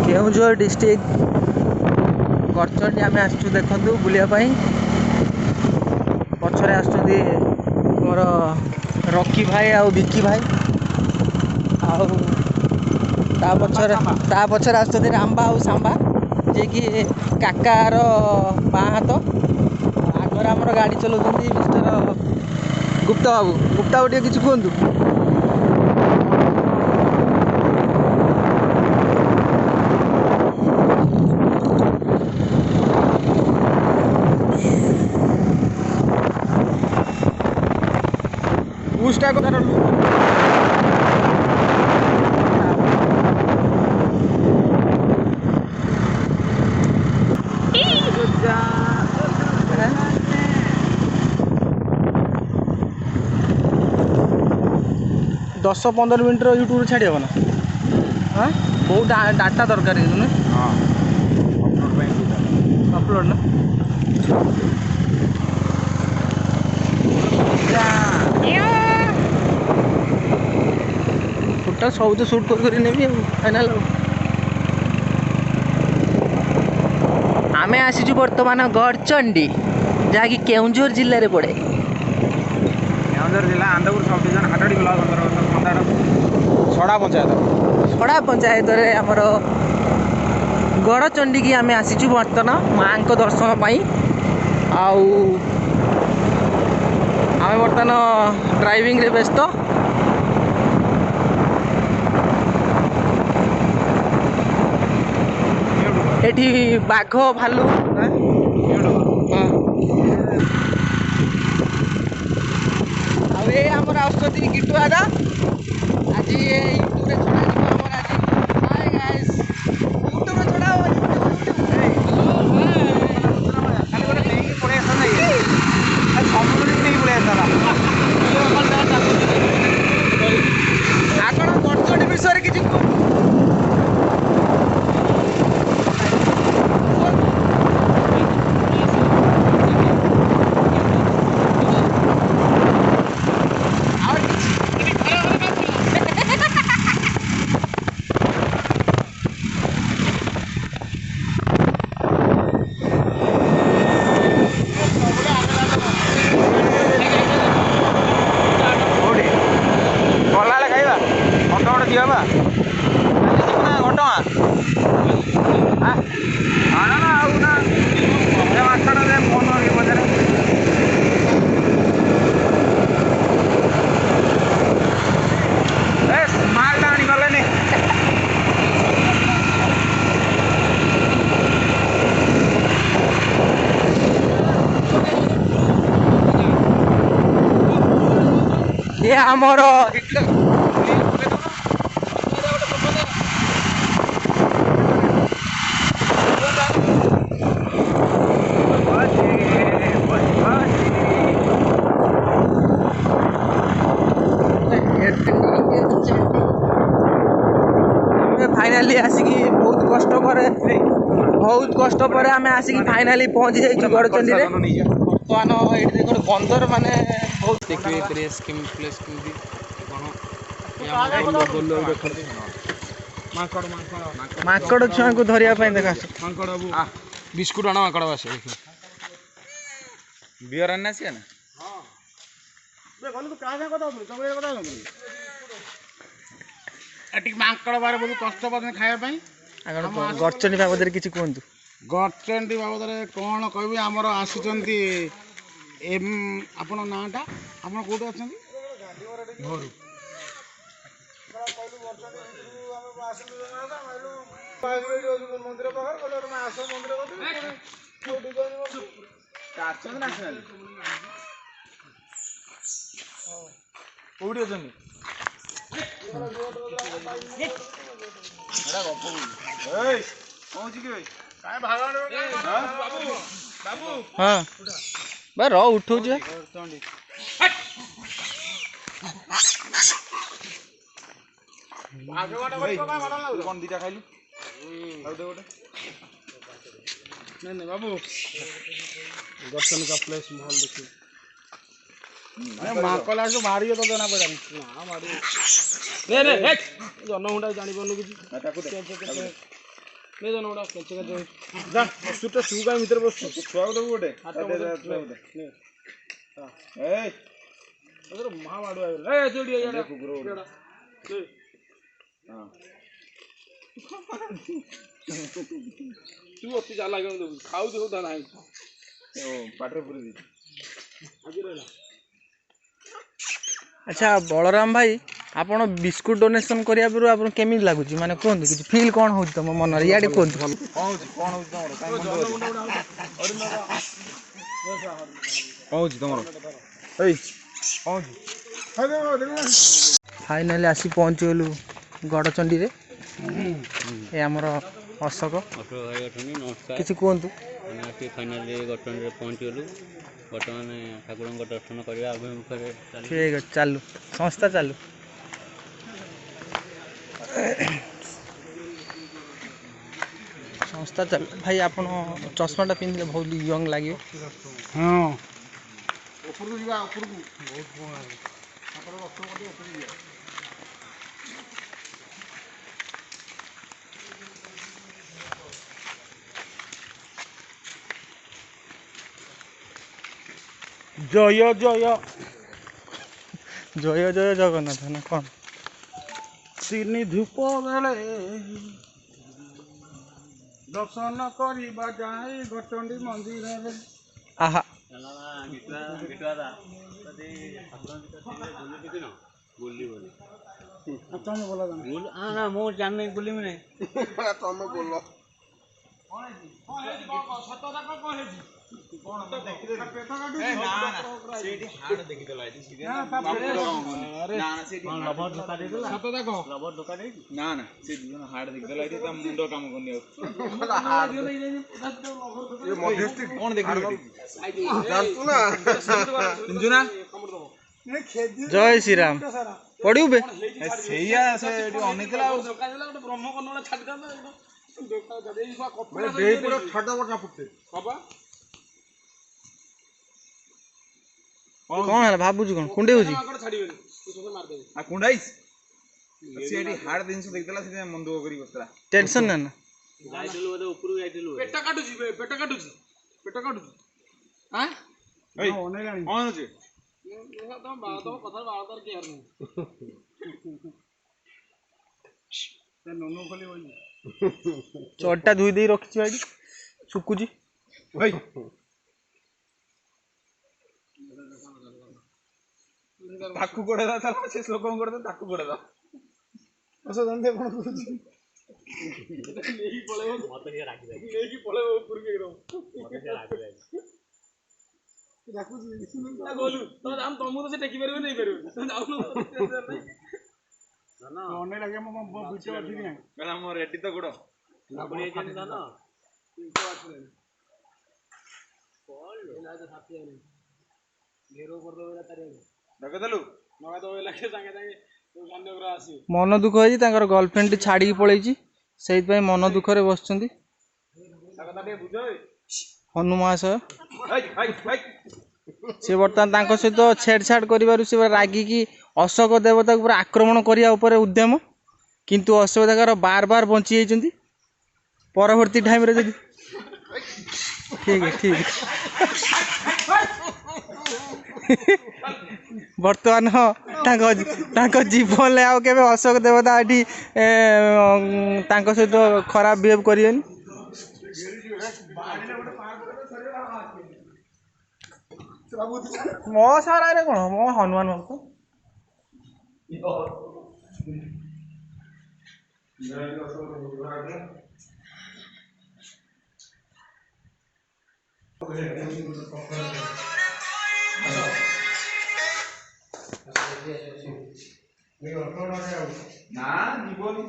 Keonjhar district गड़चंडी आम आसु देखु बुलापाई पछरे आसुच्चंदी मोर रॉकी भाई आ विक्की भाई ता पछरे आसुच्चंदी रांबा आ सांबा जे कि काकार बाँ हाथ आगर आमर गाड़ी चलाउछंती मिस्टर गुप्ता बाबू। गुप्ता बाबू किसी कहतु। उसटा को तार दस 15 मिनट यूट्यूब छाड़ी हम ना। हाँ बहुत डाटा दरकार अपलोड ना टोटाल सब तो सुट कर फाइनाल। आमे आसीचु बर्तमान गड़चंडी जहाँकि केउझर जिले में पड़े। केउझर जिला आंदपुर सब डिविजन हाटडी ब्लॉक सड़ा पंचायत रे आमर गड़चंडी की आमे आसीचु बर्तमान माँ को दर्शन पाई। आमे बर्तमान ड्राइविंग रे व्यस्त। एठी बाघ भालू आमर आसुच्चंती गिट्टू दादा आज यूट्यूब छड़ा आमर आज हाय गाइस यूट्यूब छड़ा ଆପଣ ଗଡ଼ଚଣ୍ଡୀ ବିଷୟରେ କିଛି ये आमर फाइनाली आसिकी बहुत कष्ट पर आम आसिकी फाइनाली पहुंची जाइए गड़चंडी रे। बर्तमान ये देखो बंदर माने बहुत देखिए प्लेस प्लेस माकड़ छुआ को धरिया देखा बिस्कुट आना माकड़ बस बियर आना सी ना माकड़ बारे बहुत कष्ट पाते खायापी। गड़चंडी बाबद किसी कहतु। गड़चंडी बाबद कौन कह आमर आसुच्चंती आपण नाटा आप कौट अच्छा घर मंदिर कौटी अच्छा हाँ भाई रह उठो कौन दीटा खाइलु नहीं बाबू दर्शन का प्लेस महल देखिए माकला जो मारी तो जना पड़ा ना मारी जन हुंडा जानी पनु कि ଯା ବସୁଟା ତୁ କାଇଁ ଭିତରେ ବସୁ ଛୁଆକୁ ଦେବୁ ଗୋଟେ ଏଇ ମା ମାଡୁଆ କୁକୁର ତୁ ଅତି ଚାଲାକ ଦେବୁ ଖାଉଛୁ ସବୁ ଦାନା ପାଟିରେ ପୁରେଇ ଦେଇଛୁ ଆଜି ରହିଲା। ଆଚ୍ଛା ବଳରାମ ଭାଇ ଆପଣ ବିସ୍କୁଟ ଡୋନେସନ୍ କରିବା ପୂର୍ବରୁ ଆପଣ କେମିତି ଲାଗୁଛି ମାନେ କୁହନ୍ତୁ କିଛି ଫିଲ୍ କ'ଣ ହେଉଛି ତମ ମନରେ ଇଆଡ଼େ କୁହନ୍ତୁ। କ'ଣ ହେଉଛି ତମର ଏଇ କ'ଣ ହେଉଛି ଫାଇନାଲି ଆସି ପହଞ୍ଚିଗଲୁ ଗଡ଼ଚଣ୍ଡୀରେ ଏ ଆମର ଅଶୋକ ଭାଇ ଅଛନ୍ତି ନମସ୍କାର। କିଛି କୁହନ୍ତୁ। ଆମେ ଆସି ଫାଇନାଲି ଗଡ଼ଚଣ୍ଡୀରେ ପହଞ୍ଚିଗଲୁ। ବର୍ତ୍ତମାନ ଠାକୁରଙ୍କ ଦର୍ଶନ କରିବା ଅଭିମୁଖରେ ଠିକ୍ ଅଛି ଚାଲୁ ସଂସ୍ଥା ଚାଲୁ। ସଂସ୍ଥା ଚାଲୁ ଭାଇ ଆପଣ ଚଷମାଟା ପିନ୍ଧିଲେ ବହୁତ ୟଙ୍ଗ ଲାଗିବ। ହଁ ଉପରକୁ ଯିବା ଉପରକୁ ଜୟ ଜୟ ଜୟ ଜୟ ଜଗନ୍ନାଥ ନା କ'ଣ? ତିନି ଧୂପ ବେଳେ ଦର୍ଶନ କରିବା ଯାଇ ଗଡ଼ଚଣ୍ଡୀ ମନ୍ଦିରରେ। ଆହା ତମେ ବୋଲ ମୁଁ ଜାଣିନି ବୁଲିବି ନାହିଁ। ତମେ ବୋଲ ଜୟ ଶ୍ରୀରାମ ପଡ଼ିବୁ ବେ ସେଇଆ ସେ ଅନେଇଥିଲା କ'ଣ ହେଲା ଭାବୁଛୁ କ'ଣ କୁଣ୍ଡେଇ ହେଉଛି? କୁଣ୍ଡାଇସ୍ ସେଠି ହାର୍ଡ ଜିନିଷ ଦେଖିଥିଲା ସେଥିପାଇଁ ମନ ଦୁଃଖ କରି ବସିଥିଲା। ଟେନସନ୍ ନା ନା ଯାଇଥିଲୁ ବୋଧେ ଉପରକୁ ଯାଇଥିଲୁ। ପେଟ କାଟୁଛି ଆଁ କ'ଣ ଅଛି ଚଟଟା ଧୋଇ ଦେଇ ରଖିଛି ଭାଇ ଶୁକୁଛି। ତାକୁ ଗୋଡେଇ ଦା ସେ ଲୋକଙ୍କୁ ଗୋଡେଇ ଦା ତାକୁ ଗୋଡେଇ ଦା ଜାଣିତେ କ'ଣ କରୁଛି ରେଡି ତ ଗୋଡ ମନ ଦୁଃଖ ହେଇଛି ତାଙ୍କର ଗର୍ଲଫ୍ରେଣ୍ଡଟି ଛାଡ଼ିକି ପଳେଇଛି ସେଇଥିପାଇଁ ମନ ଦୁଃଖରେ ବସିଛନ୍ତି ହନୁ ମହାଶୟ। ସେ ବର୍ତ୍ତମାନ ତାଙ୍କ ସହିତ ଛେଡ଼ଛାଡ଼ କରିବାରୁ ସେ ରାଗିକି ଅଶୋକ ଦେବତାକୁ ପୁରା ଆକ୍ରମଣ କରିବା ଉପରେ ଉଦ୍ୟମ କିନ୍ତୁ ଅଶୋକ ଦେବତା ବାର ବାର ବଞ୍ଚି ଯାଇଛନ୍ତି। ପରବର୍ତ୍ତୀ ଟାଇମ୍ରେ ଯଦି ଠିକ୍ ଠିକ୍ ବର୍ତ୍ତମାନ ତାଙ୍କ ଜୀବନରେ ଆଉ କେବେ ଅଶୋକ ଦେବତା ଏଠି ତାଙ୍କ ସହିତ ଖରାପ ବିହେଭ୍ କରିବେନି। ମୋ ସାରାରେ କ'ଣ ମୋ ହନୁମାନ ଭକ୍ତ ନା ଯିବନି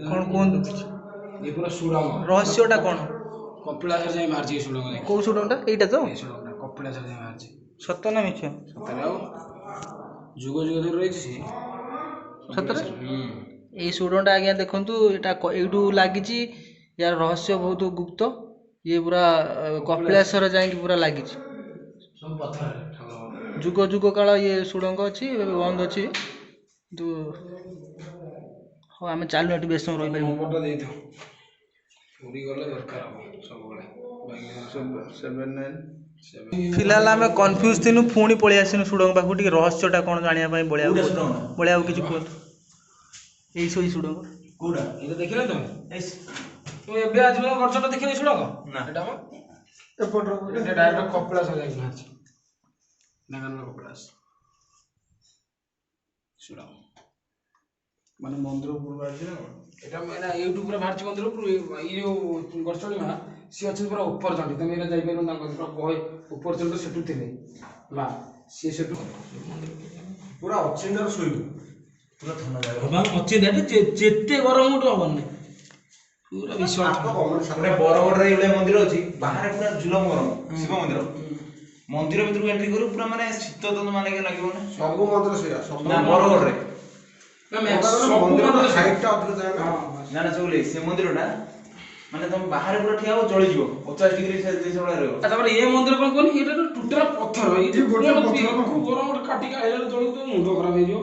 କ'ଣ କୁହନ୍ତୁ ରହସ୍ୟଟା କ'ଣ? କପିଳାସ ଯାଇ ବାହାରିଛି ଏ ସୁଡ଼ଙ୍ଗ ଯାଇ। କୋଉ ସୁଡ଼ଙ୍ଗଟା ଏଇଟା ତ? ଏ ସୁଡ଼ଙ୍ଗଟା କପିଳାସ ଯାଇ ବାହାରିଛି। ସତ ନା ମିଛ? ସତରେ ଆଉ ଯୁଗ ଯୁଗ ଧରି ରହିଛି ସେ। ସତରେ? ଏଇ ସୁଡ଼ଙ୍ଗଟା ଆଜ୍ଞା ଦେଖନ୍ତୁ, ଏଇଟା ଏଇଠୁ ଲାଗିଛି। ୟାର ରହସ୍ୟ ବହୁତ ଗୁପ୍ତ। ଇଏ ପୁରା କପିଳାସର ଯାଇକି ପୁରା ଲାଗିଛି। ସବୁ ପଥରରେ ଯୁଗ ଯୁଗ କାଳ ଇଏ ସୁଡ଼ଙ୍ଗ ଅଛି, ଏବେ ବନ୍ଦ ଅଛି। କିନ୍ତୁ ହଉ ଆମେ ଚାଲୁ ଏଠି ବେଶ ସମୟ ରହିପାରିବୁ। ନମ୍ବରଟା ଦେଇଥାଉ, ପୁରୀ ଗଲେ ଦରକାର ହବ ସବୁବେଳେ। 79 ଫିଲହାଲ ଆମେ କନଫ୍ୟୁଜ ଥିଲୁ, ପୁଣି ପଳେଇ ଆସିନୁ ସୁଡ଼ଙ୍ଗ ପାଖକୁ। ଟିକେ ରହସ୍ୟଟା କ'ଣ ଜାଣିବା ପାଇଁ ବଳିଆ ଆଉ କିଛି କୁହନ୍ତୁ। ଏଇ ସବୁ ସୁଡ଼ଙ୍ଗ କୋଉଟା ଏଇଟା ଦେଖିଲ ତମେ? ତୁ ଏବେ ଆଜି ପର୍ଯ୍ୟନ୍ତ ଗଛଟା ଦେଖିନି ସୁଡ଼ଙ୍ଗ? ନା ଏଟା ମ ଏପଟର ଏଟା ଡାଇରେକ୍ଟ କପିଳାସ ଯାଇକି ବାହାରିଛି। ନାଗାନର କପିଳାସ ସୁଡ଼ଙ୍ଗ ମାନେ ମନ୍ଦିର ଉପରୁ ବାହାରିଛି ନା କ'ଣ? ଏଟା ଏଇଟା ୟୁଟ୍ୟୁବରେ ବାହାରିଛି ମନ୍ଦିର ଉପରୁ। ଏଇ ଯୋଉ ଗଡ଼ଚଣ୍ଡୀ ମା ସିଏ ଅଛନ୍ତି ପୁରା ଉପର ଚଣ୍ଡୀ। ତମେ ଏଇଟା ଯାଇପାରିବ ତାଙ୍କ ପୁରା ବହେ ଉପର ଚଣ୍ଡୀ ସେଠୁ ଥିଲେ ମା, ସିଏ ସେଠୁ ପୁରା ଅଚିନ୍ତାର ଶୋଇବୁ। ପୁରା ଥଣ୍ଡା ଜାଗା ଅଚିନ୍ତା, ଯେତେ ଗରମ ଉଠୁ ହବନି ପୁରା ବିଶ୍ୱାସ। ବରଗଡ଼ରେ ଏଇଭଳିଆ ମନ୍ଦିର ଅଛି, ବାହାରେ ପୁରା ଝୁଲମ ଗରମ ଶିବ ମନ୍ଦିର। ମନ୍ଦିର ଭିତରକୁ ଏଣ୍ଟ୍ରି କରିବୁ ପୁରା ମାନେ ଶୀତ ତ ମାନେ ଲାଗିବ ନା। ସବୁ ମନ୍ଦିର ସେଇଆ। ନା ବରଗଡ଼ରେ ମନ୍ଦିର ହାଇଟଟା ଅଧିକ ଥାଏ ନା। ନା ନା ସବୁଲେ ସେ ମନ୍ଦିରଟା ମାନେ ତମେ ବାହାରେ ପୁରା ଠିଆ ହବ ଜଳିଯିବ, 50 ଡିଗ୍ରୀ ସେଲସିୟସ୍ ଭଳିଆ ରହିବ। ତାପରେ ଏ ମନ୍ଦିର କ'ଣ କହନି, ଏଇଟା ଟୋଟାଲ ପଥର। ଏଇଠି ଗୋଟେ ଗରମ ଗୋଟେ କାଟିକି ଆଇଲା ଜଳକୁ ତ ମୁଣ୍ଡ ଖରାପ ହେଇଯିବ।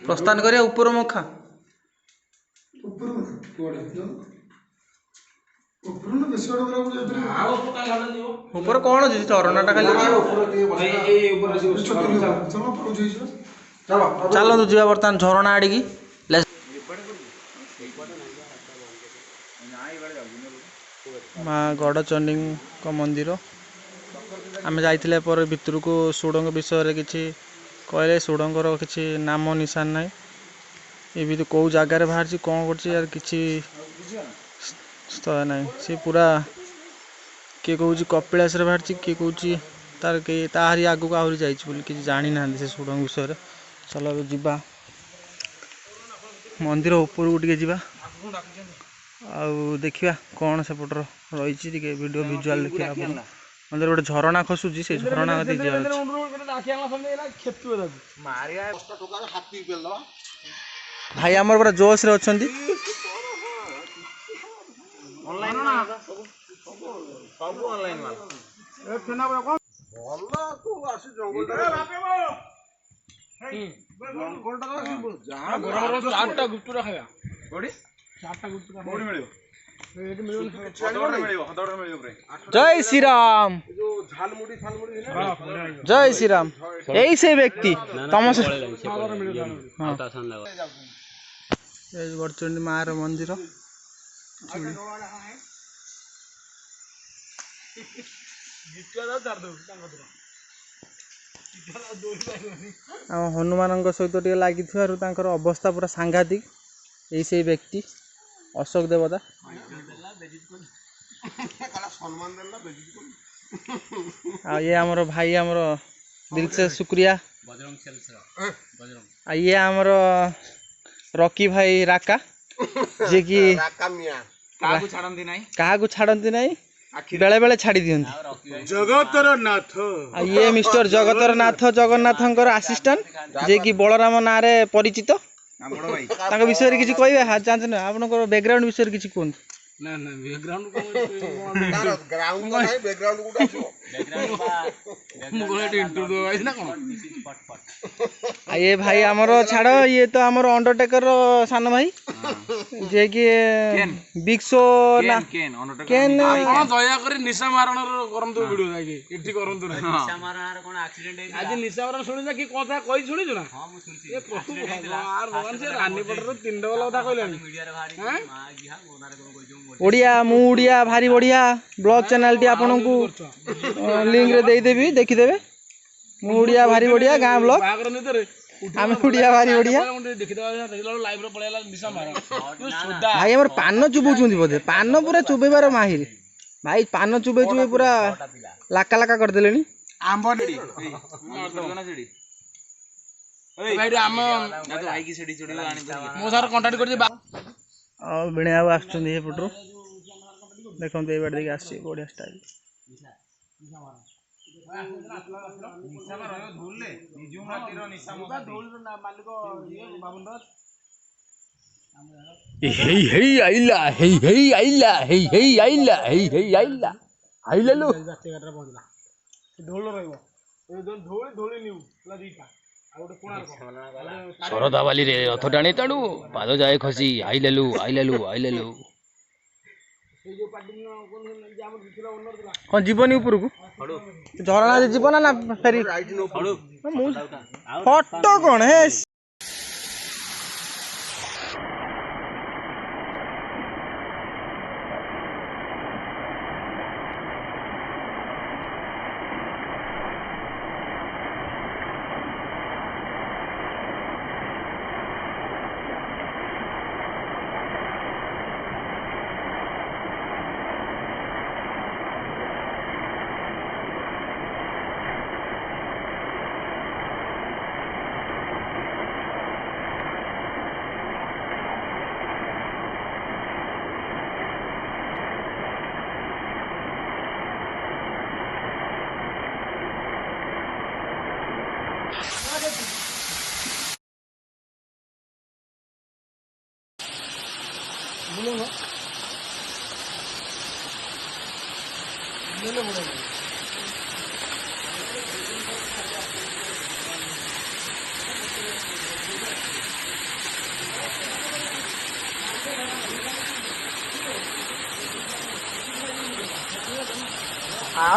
ପ୍ରସ୍ଥାନ କରିବା ଉପର ମୁଖା। ଉପରେ କ'ଣ ଅଛି? ଝରଣାଟା ଖାଲି ଚାଲନ୍ତୁ ଯିବା ବର୍ତ୍ତମାନ ଝରଣା ଆଡ଼ିକି। ମା ଗଡ଼ଚଣ୍ଡୀଙ୍କ ମନ୍ଦିର। ଆମେ ଯାଇଥିଲେ ପରେ ଭିତରକୁ। ସୁଡ଼ଙ୍ଗ ବିଷୟରେ କିଛି କହିଲେ, ସୁଡ଼ଙ୍ଗର କିଛି ନାମ ନିଶାନ ନାହିଁ। ଏ ଭିତରୁ କେଉଁ ଜାଗାରେ ବାହାରିଛି କ'ଣ କରୁଛି ୟାର କିଛି ସ୍ଥୟ ନାହିଁ। ସେ ପୁରା କିଏ କହୁଛି କପିଳାସରେ ବାହାରିଛି, କିଏ କହୁଛି ତାର ତାହାରି ଆଗକୁ ଆହୁରି ଯାଇଛି ବୋଲି। କିଛି ଜାଣିନାହାନ୍ତି ସେ ସୁଡ଼ଙ୍ଗ ବିଷୟରେ। ଚାଲ ଯିବା ମନ୍ଦିର ଉପରକୁ ଟିକେ ଯିବା, ଆଉ ଦେଖିବା କ'ଣ ସେପଟର ରହିଛି। ଟିକେ ଭିଡ଼ିଓ ଭିଜୁଆଲ୍ ଦେଖିବା। ଆପଣ ମନ୍ଦିର ଗୋଟେ ଝରଣା ଖସୁଛି, ସେ ଝରଣା ଯିବାର ଅଛି। ଭାଇ ଆମର ପୁରା ଜୋସ୍ରେ ଅଛନ୍ତି। ଜୟ ଶ୍ରୀରାମ, ଜୟ ଶ୍ରୀରାମ। ଏଇ ସେ ବ୍ୟକ୍ତି ତମ ଗଡ଼ଚଣ୍ଡୀ ମାର ମନ୍ଦିର। ଆମ ହନୁମାନଙ୍କ ସହିତ ଟିକେ ଲାଗିଥିବାରୁ ତାଙ୍କର ଅବସ୍ଥା ପୁରା ସାଂଘାତିକ। ଏଇ ସେଇ ବ୍ୟକ୍ତି ଅଶୋକ ଦେବତା। ଆଉ ଇଏ ଆମର ଭାଇ, ଆମର ଦିଲସେ ଶୁକ୍ରିୟା। ଆଉ ଇଏ ଆମର ରକି ଭାଇ ରାକା, ଯିଏକି କାହାକୁ ଛାଡ଼ନ୍ତି ନାହିଁ, ବେଳେ ବେଳେ ଛାଡ଼ି ଦିଅନ୍ତି। ଜଗତର ନାଥ। ଆଉ ଇଏ ମିଷ୍ଟର ଜଗତର ନାଥ, ଜଗନ୍ନାଥଙ୍କର ଆସିଷ୍ଟାଣ୍ଟ, ଯିଏକି ବଳରାମ ନାଁରେ ପରିଚିତ। ତାଙ୍କ ବିଷୟରେ କିଛି କହିବେ? ଜାଣିଛନ୍ତି ନା, ଆପଣଙ୍କର ବ୍ୟାକଗ୍ରାଉଣ୍ଡ ବିଷୟରେ କିଛି କୁହନ୍ତୁ। ନା ନା ବ୍ୟାକଗ୍ରାଉଣ୍ଡ ଆଉ ଇଏ ଭାଇ ଆମର ଛାଡ଼, ଇଏ ତ ଆମର ଅଣ୍ଡରଟେକର ସାନ ଭାଇ, ଯିଏକି ବିଗ୍ ଶୋ ନା କେନ୍। ଦୟାକରି ନିଶା ମାରଣର କରନ୍ତୁ ଭିଡ଼ିଓ ଯାଇକି ଏଠି କରନ୍ତୁ ନା। ଆଜି ନିଶା ମାରଣ ଶୁଣିଛ କି କଥା କହି ଶୁଣିଛୁ ନା? ରାନୀପଟର 3 ଡବଲ କଥା କହିଲାଣି। ଓଡ଼ିଆ ମୁଁ ଓଡ଼ିଆ ଭାରି ବଢ଼ିଆ ବ୍ଲଗ୍ ଚ୍ୟାନେଲଟି ଆପଣଙ୍କୁ ଲିଙ୍କରେ ଦେଇଦେବି, ଦେଖିଦେବେ। ମୁଁ ଓଡ଼ିଆ ଭାରି ବଢ଼ିଆ ଗାଁ ବ୍ଲଗ୍, ଆମେ ଓଡ଼ିଆ ଭାରି ବଢ଼ିଆ। ଭାଇ ଆମର ପାନ ଚୁବଉଛନ୍ତି ବୋଧେ, ପାନ ପୁରା ଚୁବେଇବାର ମାହିର ଭାଇ। ପାନ ଚୁବେଇ ଚୁବେଇ ପୁରା ଲାକା ଲାକା କରିଦେଲେଣି। ମୋ ସାର୍ କଣ୍ଟାକ୍ଟ କରିଛି। ଆଉ ଭିଣେଇ ବାବୁ ଆସୁଛନ୍ତି ଏପଟରୁ ଦେଖନ୍ତୁ ଏଇ ବାଟ ଦେଇକି ଆସିଛି ବଢ଼ିଆ ଷ୍ଟାଇଲ। ହେଇ ହେଇ ଆଇଲା ହେଇ ହେଇ ଆଇଲା ହେଇ ହେଇ ଆଇଲା ହେଇ ହେଇ ଆଇଲା ଆଇଲାଲୁ ଶରଧା ବାଲିରେ ରଥ ଟାଣି ତାଣୁ ପାଦ ଯାଏ ଖସି ଆଇଲାଲୁ ଆଇଲାଲୁ ଆଇଲାଲୁ। କଣ ଯିବନି ଉପରକୁ ଝରଣା ଯିବ ନା ଫେରି ଫଟୋ କଣ ହେ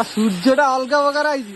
ସୂର୍ଯ୍ୟଟା ଅଲଗା ପ୍ରକାର ଆଇଛି।